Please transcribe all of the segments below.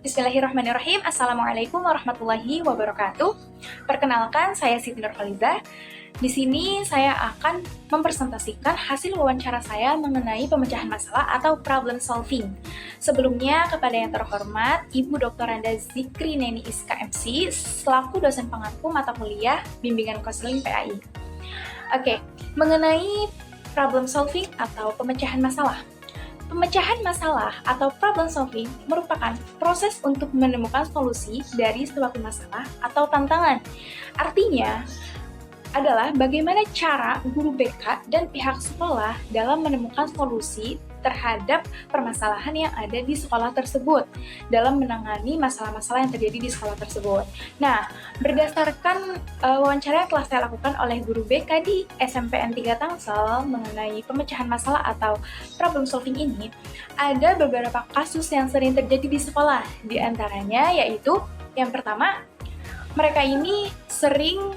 Bismillahirrahmanirrahim. Assalamualaikum warahmatullahi wabarakatuh. Perkenalkan, saya Siti Nurhaliza. Di sini saya akan mempresentasikan hasil wawancara saya mengenai pemecahan masalah atau problem solving. Sebelumnya, kepada yang terhormat Ibu Dr. Randa Zikri Neni Iska MC, selaku dosen pengampu mata kuliah Bimbingan Konseling PAI. Oke, mengenai problem solving atau pemecahan masalah. Pemecahan masalah atau problem solving merupakan proses untuk menemukan solusi dari suatu masalah atau tantangan. Artinya, adalah bagaimana cara guru BK dan pihak sekolah dalam menemukan solusi terhadap permasalahan yang ada di sekolah tersebut dalam menangani masalah-masalah yang terjadi di sekolah tersebut. Nah, berdasarkan wawancara yang telah saya lakukan oleh guru BK di SMPN 3 Tangsel mengenai pemecahan masalah atau problem solving ini, ada beberapa kasus yang sering terjadi di sekolah. Di antaranya yaitu yang pertama, mereka ini sering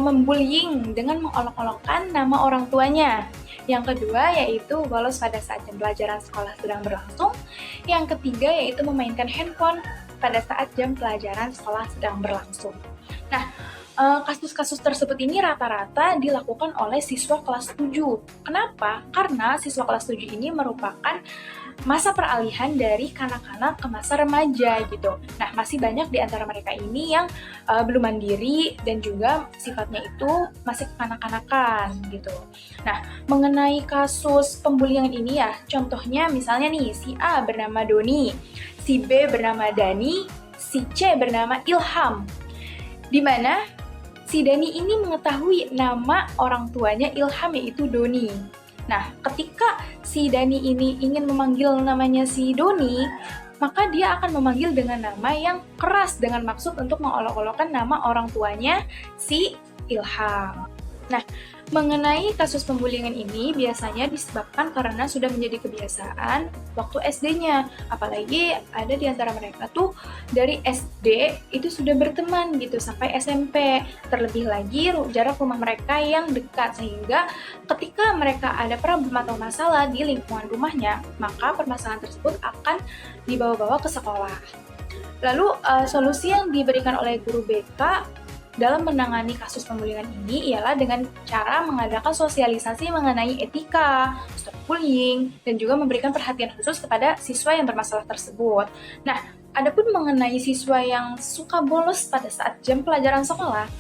membullying dengan mengolok-olokkan nama orang tuanya. Yang kedua yaitu bolos pada saat jam pelajaran sekolah sedang berlangsung. Yang ketiga yaitu memainkan handphone pada saat jam pelajaran sekolah sedang berlangsung. Nah, kasus-kasus tersebut ini rata-rata dilakukan oleh siswa kelas 7. Kenapa? Karena siswa kelas 7 ini merupakan masa peralihan dari kanak-kanak ke masa remaja gitu. Nah, masih banyak di antara mereka ini yang belum mandiri dan juga sifatnya itu masih kekanak-kanakan gitu. Nah, mengenai kasus pembulian ini ya, contohnya misalnya nih, si A bernama Doni, si B bernama Dani, si C bernama Ilham. Di mana si Dani ini mengetahui nama orang tuanya Ilham yaitu Doni. Nah, ketika si Dani ini ingin memanggil namanya si Doni, maka dia akan memanggil dengan nama yang keras dengan maksud untuk mengolok-olokkan nama orang tuanya si Ilham. Nah, mengenai kasus pembulian ini biasanya disebabkan karena sudah menjadi kebiasaan waktu SD-nya. Apalagi ada di antara mereka tuh dari SD itu sudah berteman gitu sampai SMP. Terlebih lagi jarak rumah mereka yang dekat sehingga ketika mereka ada problem atau masalah di lingkungan rumahnya, maka permasalahan tersebut akan dibawa-bawa ke sekolah. Lalu solusi yang diberikan oleh guru BK dalam menangani kasus pembulian ini ialah dengan cara mengadakan sosialisasi mengenai etika, stop bullying, dan juga memberikan perhatian khusus kepada siswa yang bermasalah tersebut. Nah, adapun mengenai siswa yang suka bolos pada saat jam pelajaran sekolah,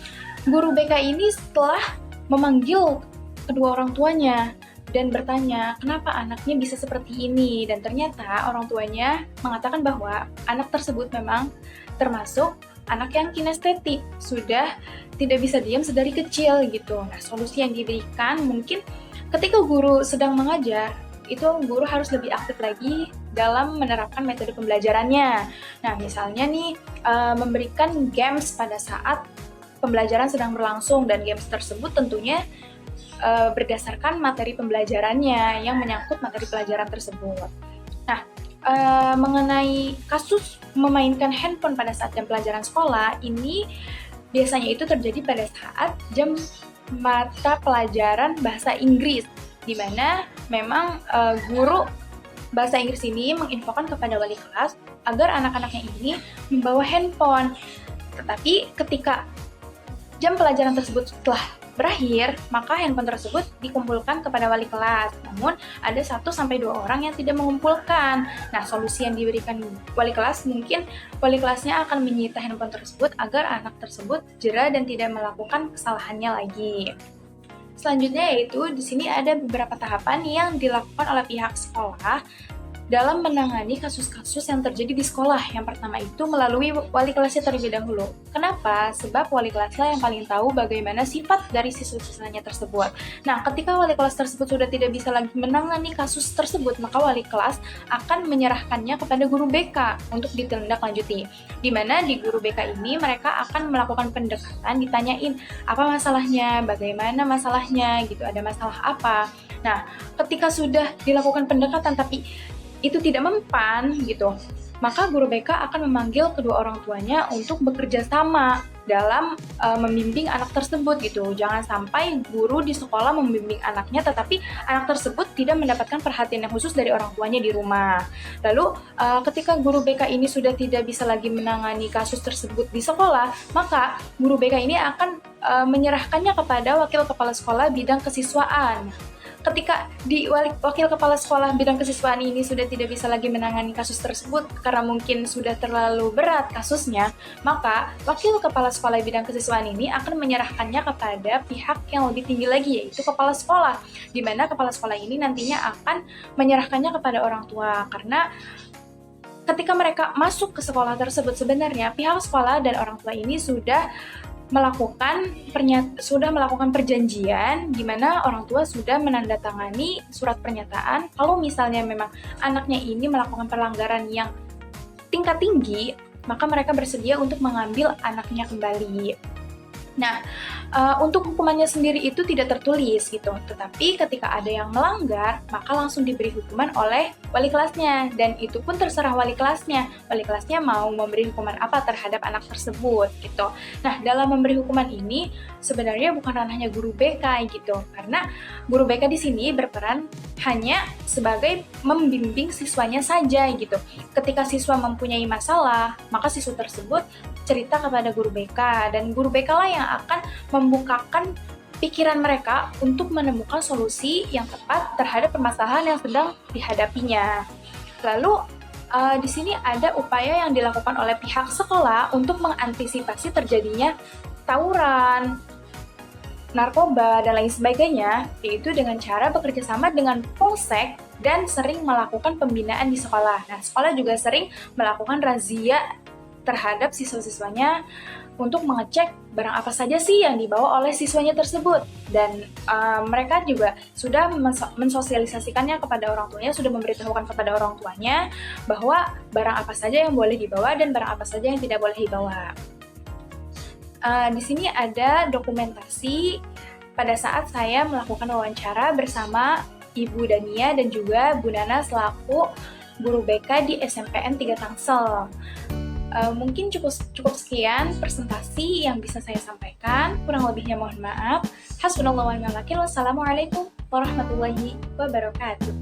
guru BK ini setelah memanggil kedua orang tuanya dan bertanya kenapa anaknya bisa seperti ini, dan ternyata orang tuanya mengatakan bahwa anak tersebut memang termasuk anak yang kinestetik, sudah tidak bisa diam sedari kecil gitu. Nah, solusi yang diberikan mungkin ketika guru sedang mengajar, itu guru harus lebih aktif lagi dalam menerapkan metode pembelajarannya. Nah, misalnya nih, memberikan games pada saat pembelajaran sedang berlangsung, dan games tersebut tentunya berdasarkan materi pembelajarannya yang menyangkut materi pelajaran tersebut. Nah, mengenai kasus memainkan handphone pada saat jam pelajaran sekolah, ini biasanya itu terjadi pada saat jam mata pelajaran bahasa Inggris, di mana memang guru bahasa Inggris ini menginfokan kepada wali kelas agar anak-anaknya ini membawa handphone. Tetapi ketika jam pelajaran tersebut telah berakhir, maka handphone tersebut dikumpulkan kepada wali kelas. Namun, ada 1-2 orang yang tidak mengumpulkan. Nah, solusi yang diberikan wali kelas, mungkin wali kelasnya akan menyita handphone tersebut agar anak tersebut jera dan tidak melakukan kesalahannya lagi. Selanjutnya yaitu di sini ada beberapa tahapan yang dilakukan oleh pihak sekolah dalam menangani kasus-kasus yang terjadi di sekolah. Yang pertama itu melalui wali kelasnya terlebih dahulu. Kenapa? Sebab wali kelaslah yang paling tahu bagaimana sifat dari siswa-siswanya tersebut. Nah, ketika wali kelas tersebut sudah tidak bisa lagi menangani kasus tersebut, maka wali kelas akan menyerahkannya kepada guru BK untuk ditindaklanjuti. Di mana di guru BK ini mereka akan melakukan pendekatan, ditanyain apa masalahnya, bagaimana masalahnya, gitu, ada masalah apa. Nah, ketika sudah dilakukan pendekatan tapi itu tidak mempan gitu, maka guru BK akan memanggil kedua orang tuanya untuk bekerja sama dalam membimbing anak tersebut gitu. Jangan sampai guru di sekolah membimbing anaknya tetapi anak tersebut tidak mendapatkan perhatian yang khusus dari orang tuanya di rumah. Lalu ketika guru BK ini sudah tidak bisa lagi menangani kasus tersebut di sekolah, maka guru BK ini akan menyerahkannya kepada wakil kepala sekolah bidang kesiswaan. Ketika wakil kepala sekolah bidang kesiswaan ini sudah tidak bisa lagi menangani kasus tersebut karena mungkin sudah terlalu berat kasusnya, maka wakil kepala sekolah bidang kesiswaan ini akan menyerahkannya kepada pihak yang lebih tinggi lagi, yaitu kepala sekolah, di mana kepala sekolah ini nantinya akan menyerahkannya kepada orang tua. Karena ketika mereka masuk ke sekolah tersebut, sebenarnya pihak sekolah dan orang tua ini sudah melakukan perjanjian di mana orang tua sudah menandatangani surat pernyataan kalau misalnya memang anaknya ini melakukan pelanggaran yang tingkat tinggi, maka mereka bersedia untuk mengambil anaknya kembali. Nah, untuk hukumannya sendiri itu tidak tertulis gitu, tetapi ketika ada yang melanggar, maka langsung diberi hukuman oleh wali kelasnya, dan itu pun terserah wali kelasnya. Wali kelasnya mau memberi hukuman apa terhadap anak tersebut gitu. Nah, dalam memberi hukuman ini sebenarnya bukan ranahnya guru BK gitu, karena guru BK di sini berperan hanya sebagai membimbing siswanya saja gitu. Ketika siswa mempunyai masalah, maka siswa tersebut cerita kepada guru BK, dan guru BK lah yang akan membukakan pikiran mereka untuk menemukan solusi yang tepat terhadap permasalahan yang sedang dihadapinya. Lalu di sini ada upaya yang dilakukan oleh pihak sekolah untuk mengantisipasi terjadinya tawuran, narkoba, dan lain sebagainya, yaitu dengan cara bekerja sama dengan polsek dan sering melakukan pembinaan di sekolah. Nah, sekolah juga sering melakukan razia terhadap siswa-siswanya untuk mengecek barang apa saja sih yang dibawa oleh siswanya tersebut, dan mereka juga sudah mensosialisasikannya kepada orang tuanya, sudah memberitahukan kepada orang tuanya bahwa barang apa saja yang boleh dibawa dan barang apa saja yang tidak boleh dibawa. Di sini ada dokumentasi pada saat saya melakukan wawancara bersama Ibu Dania dan juga Bu Nana selaku guru BK di SMPN 3 Tangsel. Mungkin cukup sekian presentasi yang bisa saya sampaikan. Kurang lebihnya mohon maaf. Hasbunallahu wa ni'mal wakil. Wassalamualaikum warahmatullahi wabarakatuh.